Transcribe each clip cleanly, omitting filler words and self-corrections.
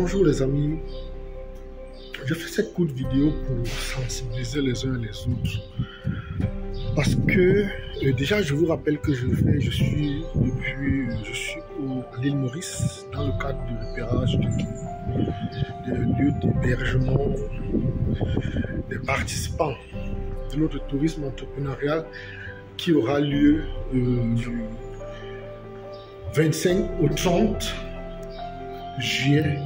Bonjour les amis, je fais cette courte vidéo pour sensibiliser les uns et les autres parce que déjà je vous rappelle que je suis à l'île Maurice dans le cadre du repérage de lieux d'hébergement des participants de notre tourisme entrepreneurial qui aura lieu du 25 au 30 juillet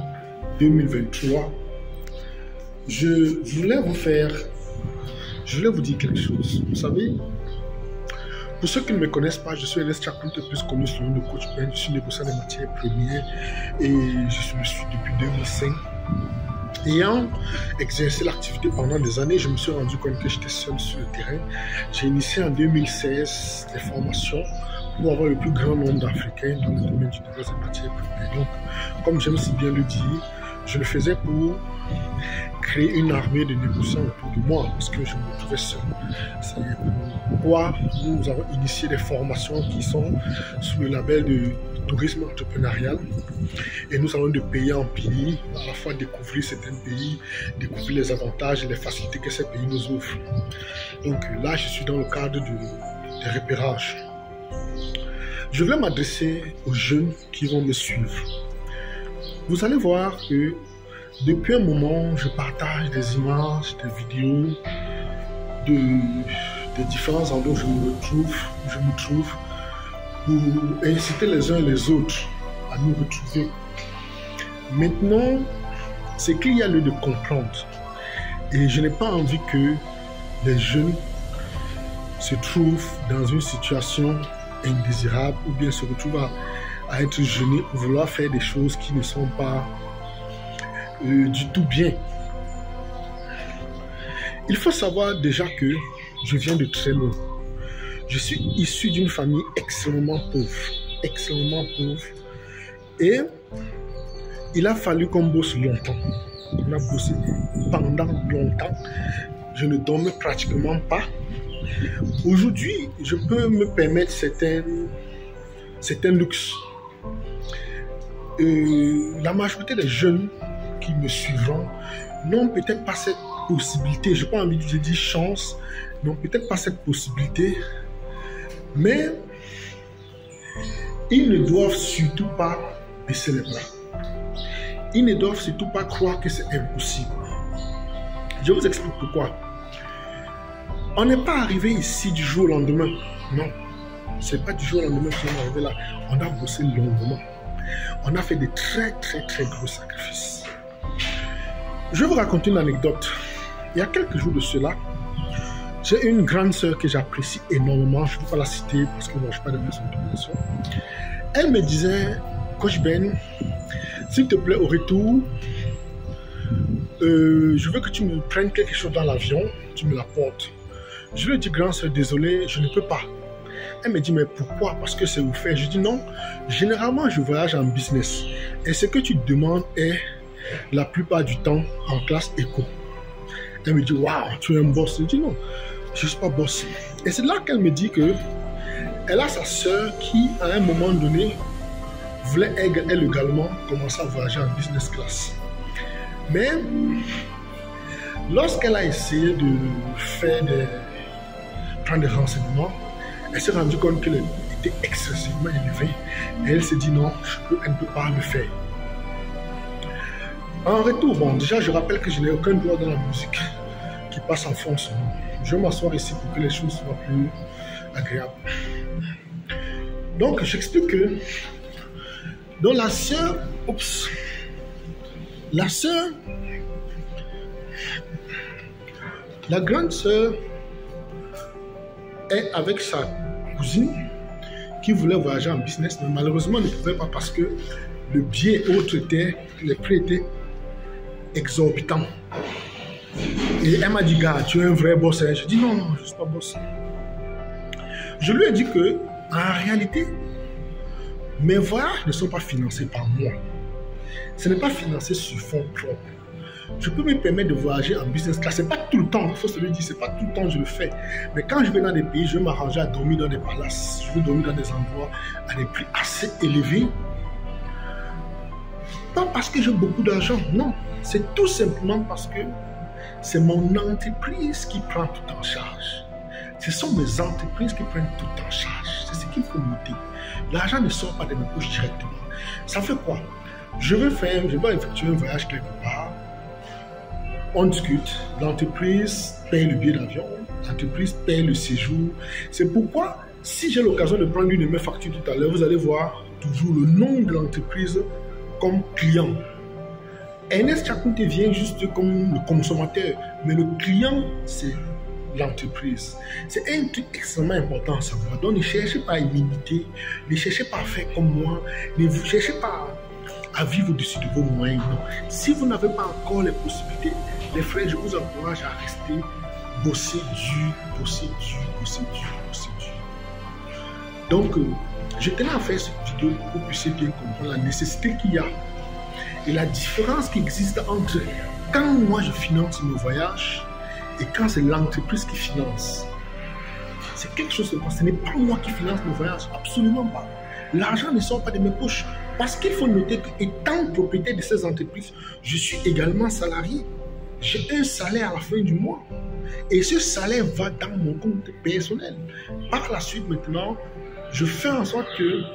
2023. Je voulais vous dire quelque chose. Vous savez, pour ceux qui ne me connaissent pas, je suis Ernest Chaput, plus connu sous le nom de Coach Ben. Je suis négociant des matières premières et je le suis depuis 2005. Ayant exercé l'activité pendant des années, je me suis rendu compte que j'étais seul sur le terrain. J'ai initié en 2016 des formations pour avoir le plus grand nombre d'Africains dans le domaine du négoce des matières premières. Donc, comme j'aime si bien le dire, je le faisais pour créer une armée de négociants autour de moi parce que je me retrouvais seul. C'est pourquoi nous avons initié des formations qui sont sous le label de tourisme entrepreneurial et nous allons de pays en pays à la fois découvrir certains pays, découvrir les avantages et les facilités que ces pays nous offrent. Donc là, je suis dans le cadre des repérages. Je vais m'adresser aux jeunes qui vont me suivre. Vous allez voir que depuis un moment, je partage des images, des vidéos des différents endroits où je me trouve pour inciter les uns et les autres à nous retrouver. Maintenant, c'est qu'il y a lieu de comprendre. Et je n'ai pas envie que les jeunes se trouvent dans une situation indésirable ou bien se retrouvent à être gênés pour vouloir faire des choses qui ne sont pas du tout bien. Il faut savoir déjà que je viens de très loin. Je suis issu d'une famille extrêmement pauvre. Et il a fallu qu'on bosse longtemps. On a bossé pendant longtemps. Je ne dormais pratiquement pas. Aujourd'hui, je peux me permettre certains luxes. La majorité des jeunes qui me suivront n'ont peut-être pas cette possibilité. Je n'ai pas envie de dire chance, n'ont peut-être pas cette possibilité, mais ils ne doivent surtout pas baisser les bras. Ils ne doivent surtout pas croire que c'est impossible. Je vous explique pourquoi. On n'est pas arrivé ici du jour au lendemain. Non, c'est pas du jour au lendemain qu'on est arrivé là. On a bossé longuement. On a fait de très gros sacrifices. Je vais vous raconter une anecdote. Il y a quelques jours de cela, j'ai une grande sœur que j'apprécie énormément. Je ne vais pas la citer parce que moi, je ne suis pas de personne de relation. Elle me disait, Coach Ben, s'il te plaît, au retour, je veux que tu me prennes quelque chose dans l'avion, tu me l'apportes. Je lui ai dit, grande sœur, désolé, je ne peux pas. Elle me dit, mais pourquoi? Parce que c'est offert. Je dis non, généralement je voyage en business. Et ce que tu demandes est la plupart du temps en classe éco. Elle me dit, waouh, tu es un boss. Je dis non, je ne suis pas boss. Et c'est là qu'elle me dit que elle a sa soeur qui, à un moment donné, voulait elle également commencer à voyager en business class. Mais lorsqu'elle a essayé de prendre des renseignements, elle s'est rendue compte qu'elle était excessivement élevée et elle s'est dit non, elle ne peut pas le faire. En retour, bon, déjà je rappelle que je n'ai aucun droit dans la musique qui passe en fond sonore. Je vais m'asseoir ici pour que les choses soient plus agréables. Donc j'explique que dans la sœur, la grande sœur est avec sa cousine qui voulait voyager en business, mais malheureusement ne pouvait pas parce que le billet autre les prix étaient exorbitants. Et elle m'a dit, gars, tu es un vrai boss. Je dis non, je ne suis pas boss. Je lui ai dit que en réalité, mes voyages ne sont pas financés par moi. Ce n'est pas financé sur fonds propres. Je peux me permettre de voyager en business class. C'est pas tout le temps, il faut se le dire, c'est pas tout le temps que je le fais. Mais quand je vais dans des pays, je vais m'arranger à dormir dans des palaces. Je vais dormir dans des endroits à des prix assez élevés pas parce que j'ai beaucoup d'argent, non. C'est tout simplement parce que c'est mon entreprise qui prend tout en charge. Ce sont mes entreprises qui prennent tout en charge. C'est ce qu'il faut noter. L'argent ne sort pas de mes poches directement. Ça fait quoi? Je vais effectuer un voyage quelque part. On discute. L'entreprise paye le billet d'avion. L'entreprise paye le séjour. C'est pourquoi, si j'ai l'occasion de prendre une de mes factures tout à l'heure, vous allez voir toujours le nom de l'entreprise comme client. Ernest Chakunte vient juste comme le consommateur, mais le client, c'est l'entreprise. C'est un truc extrêmement important à savoir. Donc, ne cherchez pas à m'imiter, ne cherchez pas à faire comme moi, ne cherchez pas à vivre au-dessus de vos moyens. Non. Si vous n'avez pas encore les possibilités, les frères, je vous encourage à rester bosser dur, bosser dur, bosser dur, bosser dur. Donc, je tenais à faire cette vidéo pour que vous puissiez bien comprendre la nécessité qu'il y a et la différence qui existe entre quand moi je finance mes voyages et quand c'est l'entreprise qui finance. C'est quelque chose de quoi. Ce n'est pas moi qui finance mes voyages, absolument pas. L'argent ne sort pas de mes poches. Parce qu'il faut noter qu'étant propriétaire de ces entreprises, je suis également salarié. J'ai un salaire à la fin du mois. Et ce salaire va dans mon compte personnel. Par la suite, maintenant, je fais en sorte qu'il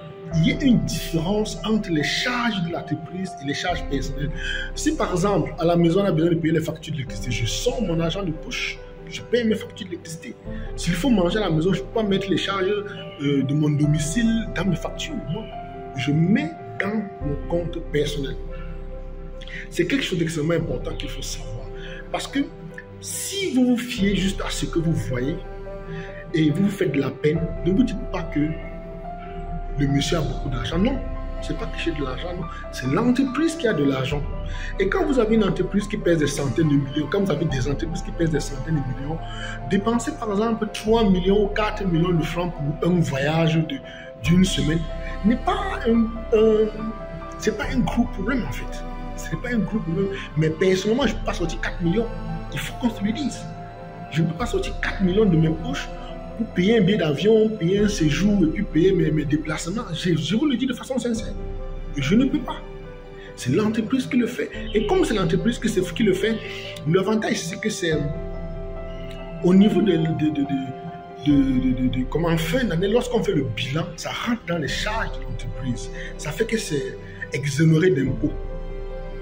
y ait une différence entre les charges de l'entreprise et les charges personnelles. Si par exemple, à la maison, on a besoin de payer les factures d'électricité, je sors mon argent de poche, je paye mes factures d'électricité. S'il faut manger à la maison, je ne peux pas mettre les charges de mon domicile dans mes factures. Non. Je mets dans mon compte personnel. C'est quelque chose d'extrêmement important qu'il faut savoir. Parce que si vous vous fiez juste à ce que vous voyez et vous vous faites de la peine, ne vous dites pas que le monsieur a beaucoup d'argent. Non, ce n'est pas que j'ai de l'argent, non. C'est l'entreprise qui a de l'argent. Et quand vous avez une entreprise qui pèse des centaines de millions, quand vous avez des entreprises qui pèsent des centaines de millions, dépensez par exemple 3 millions ou 4 millions de francs pour un voyage d'une semaine n'est pas c'est pas un gros problème en fait. Ce n'est pas un gros problème. Mais personnellement, je ne peux pas sortir 4 millions. Il faut qu'on se le dise. Je ne peux pas sortir 4 millions de mes poches pour payer un billet d'avion, payer un séjour et puis payer mes déplacements. Je vous le dis de façon sincère. Je ne peux pas. C'est l'entreprise qui le fait. Et comme c'est l'entreprise qui le fait, l'avantage c'est que c'est au niveau comment en fin d'année, lorsqu'on fait le bilan, ça rentre dans les charges de l'entreprise. Ça fait que c'est exonéré d'impôts.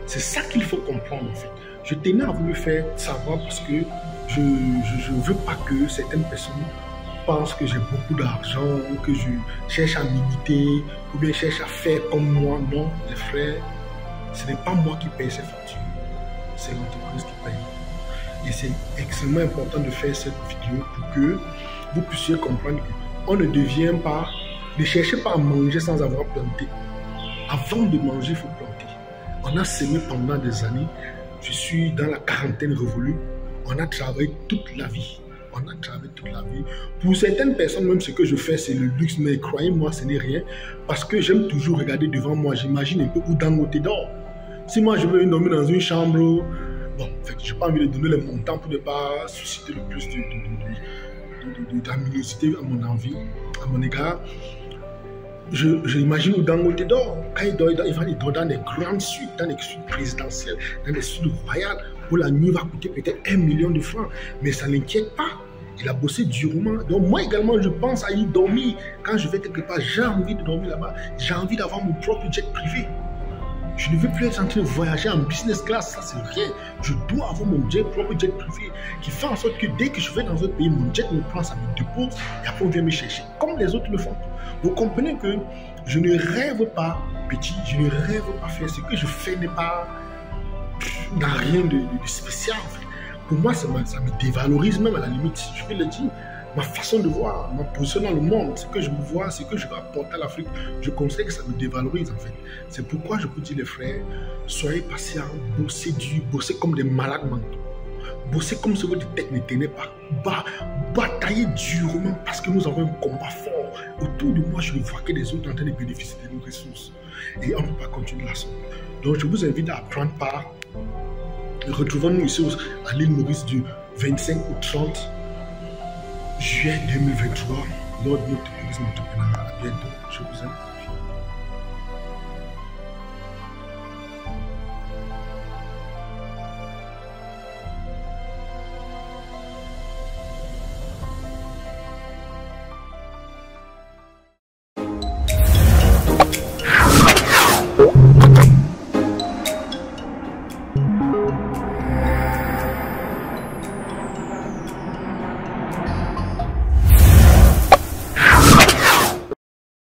C'est ça qu'il faut comprendre en fait. Je tenais à vous le faire savoir parce que je ne veux pas que certaines personnes pensent que j'ai beaucoup d'argent ou que je cherche à m'imiter ou bien cherche à faire comme moi. Non, les frères, ce n'est pas moi qui paye ces factures. C'est l'entreprise qui paye. Et c'est extrêmement important de faire cette vidéo pour que vous puissiez comprendre qu'on ne devient pas, ne cherchez pas à manger sans avoir planté. Avant de manger, il faut planter. On a semé pendant des années. Je suis dans la quarantaine révolue. On a travaillé toute la vie. On a travaillé toute la vie. Pour certaines personnes, même ce que je fais, c'est le luxe. Mais croyez-moi, ce n'est rien. Parce que j'aime toujours regarder devant moi. J'imagine un peu où Dangote dort. Si moi, je veux dormir dans une chambre, bon, je n'ai pas envie de donner les montants pour ne pas susciter le plus d'amilosité à mon envie, à mon égard. J'imagine où Dangote dort. Quand il dort, il dort dans des grandes suites, dans des suites présidentielles, dans des suites royales, où la nuit va coûter peut-être 1 million de francs. Mais ça ne l'inquiète pas. Il a bossé durement. Donc moi également, je pense à y dormir. Quand je vais quelque part, j'ai envie de dormir là-bas. J'ai envie d'avoir mon propre jet privé. Je ne veux plus être en train de voyager en business class, ça c'est rien. Je dois avoir mon propre jet privé qui fait en sorte que dès que je vais dans un pays, mon jet me prend, ça me dépose et après on vient me chercher, comme les autres le font. Vous comprenez que je ne rêve pas petit, je ne rêve pas faire. Ce que je fais n'a rien de spécial. En fait. Pour moi, ça me dévalorise même à la limite. Je vais le dire, ma façon de voir, ma position dans le monde, ce que je me vois, ce que je vais apporter à l'Afrique, je considère que ça me dévalorise en fait. C'est pourquoi je vous dis les frères, soyez patients, bossez dur, bossez comme des malades mentaux. Bossez comme si votre tête ne tenait pas. Bataillez durement parce que nous avons un combat fort. Autour de moi, je ne vois que les autres en train de bénéficier de nos ressources. Et on ne peut pas continuer la sorte. Donc je vous invite à prendre part. Retrouvons-nous ici à l'île Maurice du 25 au 30 juillet 2023 lors de notre tourisme entrepreneurial. À bientôt. Je vous aime.